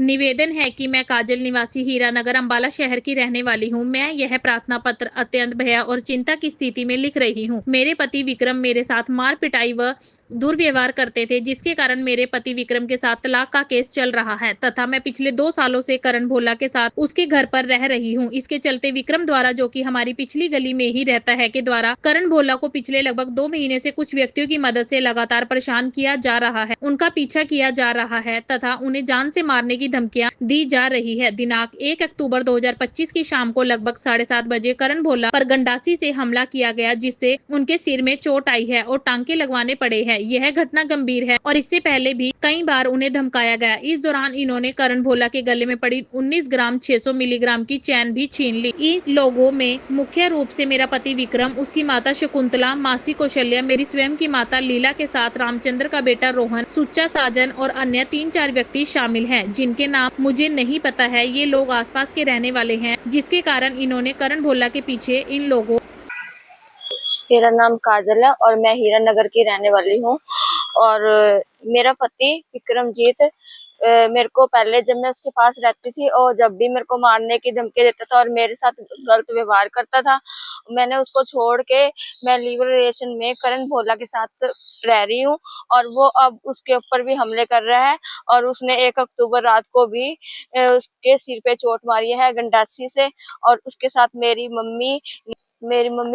निवेदन है कि मैं काजल निवासी हीरानगर अंबाला शहर की रहने वाली हूं। मैं यह प्रार्थना पत्र अत्यंत भय और चिंता की स्थिति में लिख रही हूं। मेरे पति विक्रम मेरे साथ मार पिटाई व दुर्व्यवहार करते थे, जिसके कारण मेरे पति विक्रम के साथ तलाक का केस चल रहा है तथा मैं पिछले 2 सालों से करण भोला के साथ उसके घर पर रह रही हूं। इसके चलते विक्रम द्वारा, जो कि हमारी पिछली गली में ही रहता है, के द्वारा करण भोला को पिछले लगभग 2 महीने से कुछ व्यक्तियों की मदद से लगातार परेशान किया जा रहा है, उनका पीछा किया जा रहा है तथा उन्हें जान से मारने की धमकियां दी जा रही है। दिनांक 1 अक्टूबर 2025 की शाम को लगभग 7:30 बजे करण भोला पर गंडासी से हमला किया गया, जिससे उनके सिर में चोट आई है और टांके लगवाने पड़े हैं। यह घटना गंभीर है और इससे पहले भी कई बार उन्हें धमकाया गया। इस दौरान इन्होंने करण भोला के गले में पड़ी 19 ग्राम 600 मिलीग्राम की चैन भी छीन ली। इन लोगों में मुख्य रूप से मेरा पति विक्रम, उसकी माता शकुंतला, मासी कौशल्या, मेरी स्वयं की माता लीला के साथ रामचंद्र का बेटा रोहन, सुच्चा साजन और अन्य 3-4 व्यक्ति शामिल हैं, जिनके नाम मुझे नहीं पता है। ये लोग आसपास के रहने वाले हैं, जिसके कारण इन्होंने करण भोला के पीछे इन लोगों। मेरा नाम काजल है और मैं हीरानगर की रहने वाली हूँ। और मेरा पति विक्रमजीत मेरे को पहले, जब मैं उसके पास रहती थी और जब भी मेरे को मारने की धमकी देता था और मेरे साथ गलत व्यवहार करता था, मैंने उसको छोड़ के मैं लीव रिलेशन में करण भोला के साथ रह रही हूँ। और वो अब उसके ऊपर भी हमले कर रहा है और उसने 1 अक्टूबर रात को भी उसके सिर पे चोट मारी है गंडासी से। और उसके साथ मेरी मम्मी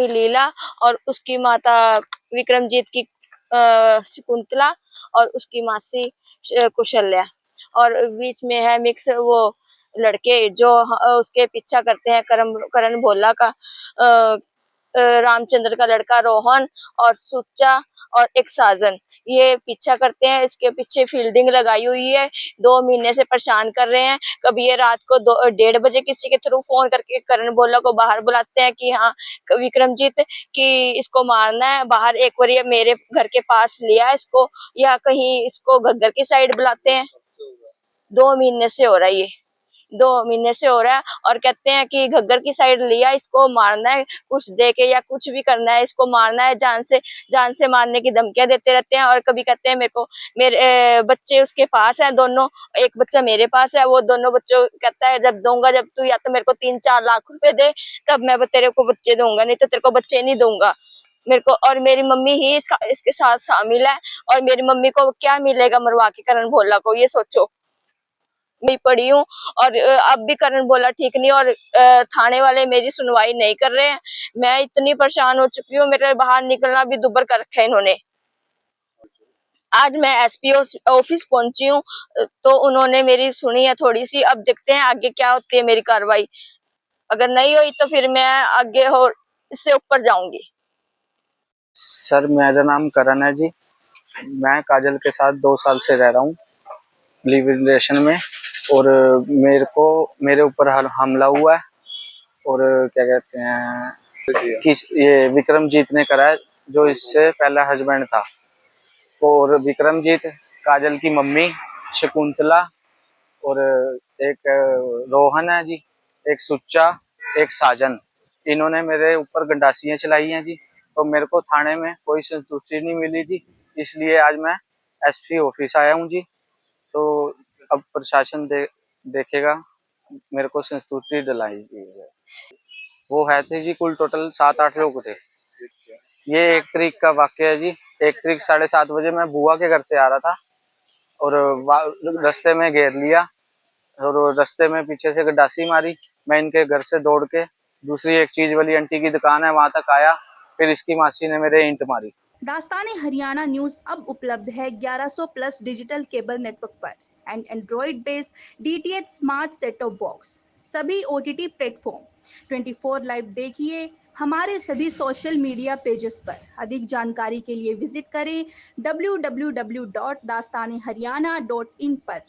लीला और उसकी माता विक्रमजीत की शकुंतला और उसकी मासी कौशल्या, और बीच में है मिक्स वो लड़के जो उसके पीछा करते हैं करण भोला का, रामचंद्र का लड़का रोहन और सुच्चा और एक साजन, ये पीछा करते हैं। इसके पीछे फील्डिंग लगाई हुई है, 2 महीने से परेशान कर रहे हैं। कभी ये रात को 1:30 बजे किसी के थ्रू फोन करके करण भोला को बाहर बुलाते हैं कि हाँ विक्रमजीत कि इसको मारना है बाहर, एक बार ये मेरे घर के पास लिया इसको, या कहीं इसको घग्गर की साइड बुलाते हैं। 2 महीने से हो रहा है ये, 2 महीने से हो रहा है। और कहते हैं कि घग्गर की साइड लिया, इसको मारना है, कुछ दे के या कुछ भी करना है, इसको मारना है, जान से मारने की धमकियां देते रहते हैं। और कभी कहते हैं मेरे बच्चे उसके पास है दोनों, एक बच्चा मेरे पास है, वो दोनों बच्चों कहता है जब दूंगा, जब तू या तो मेरे को 3-4 लाख रुपए दे तब मैं तेरे को बच्चे दूंगा, नहीं तो तेरे को बच्चे नहीं दूंगा मेरे को। और मेरी मम्मी ही इसके साथ शामिल है, और मेरी मम्मी को क्या मिलेगा मरवा के करण भोला को, ये सोचो। मैं पड़ी हूँ और अब भी करण भोला ठीक नहीं, और थाने वाले मेरी सुनवाई नहीं कर रहे हैं। मैं इतनी परेशान हो चुकी हूँ, मेरे बाहर निकलना भी दुभर कर रखा है इन्होंने। आज मैं एसपी ऑफिस पहुंची हूँ तो उन्होंने मेरी सुनी है थोड़ी सी। अब देखते हैं आगे क्या होती है मेरी कार्रवाई। अगर नहीं हुई तो फिर मैं आगे और इससे ऊपर जाऊंगी। सर मेरा नाम करण है जी। मैं काजल के साथ 2 साल से रह रहा हूँ लिव रिलेशन में, और मेरे ऊपर हमला हुआ है। और क्या कहते हैं कि ये विक्रमजीत ने करा है, जो इससे पहला हस्बैंड था। और विक्रमजीत, काजल की मम्मी शकुंतला और एक रोहन है जी, एक सुच्चा, एक साजन, इन्होंने मेरे ऊपर गंडासियां चलाई हैं जी। तो मेरे को थाने में कोई संतुष्टि नहीं मिली जी, इसलिए आज मैं एसपी ऑफिस आया हूँ जी। तो अब प्रशासन देखेगा, मेरे को संतुष्टि दिलाई जी। वो है थे जी, कुल टोटल 7-8 लोग थे। ये 1 तारीख का वाकया है जी। 1 तारीख 7:30 बजे मैं बुआ के घर से आ रहा था और रास्ते में घेर लिया, और रास्ते में पीछे से गड्डासी मारी। मैं इनके घर से दौड़ के दूसरी एक चीज वाली आंटी की दुकान है वहां तक आया, फिर इसकी मासी ने मेरे ईंट मारी। दास्तान हरियाणा न्यूज अब उपलब्ध है 1100 प्लस डिजिटल केबल नेटवर्क पर and Android based DTH smart set top box, सभी ओटीटी प्लेटफॉर्म। 24 लाइव देखिए हमारे सभी सोशल मीडिया पेजेस पर। अधिक जानकारी के लिए विजिट करें www.dastaneharyana.in पर।